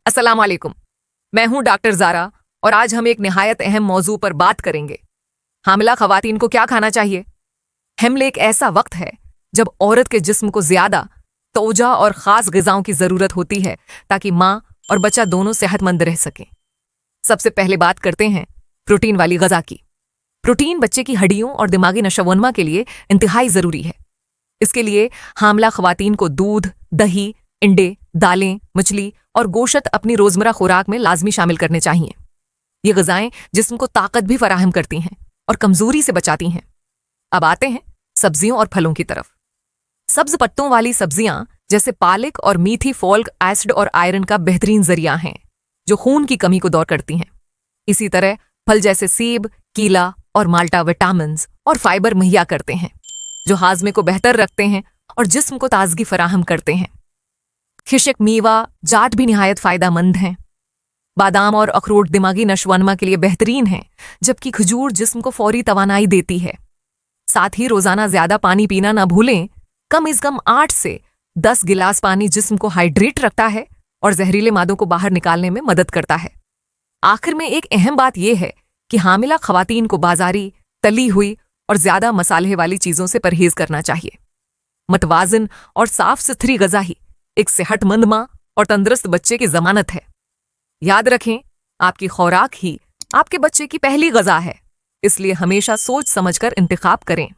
अस्सलाम वालेकुम। मैं हूं डॉक्टर ज़ारा और आज हम एक निहायत अहम मौजू पर बात करेंगे। हामिला खवातीन को क्या खाना चाहिए? हमले एक ऐसा वक्त है जब औरत के जिस्म को ज्यादा तोजा और ख़ास ग़िज़ाओं की ज़रूरत होती है ताकि माँ और बच्चा दोनों सेहतमंद रह सकें। सबसे पहले बात करते हैं प्रोटीन वाली ग़िज़ा की। प्रोटीन बच्चे की हड्डियों और दिमागी नशोवनमा के लिए इंतहाई ज़रूरी है। इसके लिए हामिला खवातीन को दूध, दही, अंडे, दालें, मछली और गोश्त अपनी रोज़मर्रा खुराक में लाजमी शामिल करने चाहिए। ये ग़िज़ाएं जिस्म को ताकत भी फराहम करती हैं और कमज़ोरी से बचाती हैं। अब आते हैं सब्जियों और फलों की तरफ। सब्ज पत्तों वाली सब्जियां जैसे पालक और मीठी फोलिक एसिड और आयरन का बेहतरीन जरिया हैं, जो खून की कमी को दूर करती हैं। इसी तरह फल जैसे सेब, कीला और माल्टा विटामिन्स और फाइबर मुहैया करते हैं, जो हाजमे को बेहतर रखते हैं और जिस्म को ताजगी फराहम करते हैं। खिशक मीवा जाट भी निहायत फ़ायदेमंद हैं। बादाम और अखरोट दिमागी नशोवनमा के लिए बेहतरीन हैं, जबकि खजूर जिस्म को फौरी तवानाई देती है। साथ ही रोज़ाना ज़्यादा पानी पीना ना भूलें। कम से कम 8 से 10 गिलास पानी जिस्म को हाइड्रेट रखता है और जहरीले मादों को बाहर निकालने में मदद करता है। आखिर में एक अहम बात यह है कि हामिला खवातीन को बाजारी, तली हुई और ज़्यादा मसाले वाली चीज़ों से परहेज करना चाहिए। मतवाज़न और साफ सुथरी ग़िज़ा ही एक सेहतमंद माँ और तंदुरुस्त बच्चे की ज़मानत है। याद रखें, आपकी खुराक ही आपके बच्चे की पहली ग़िज़ा है, इसलिए हमेशा सोच समझकर इंतखाब करें।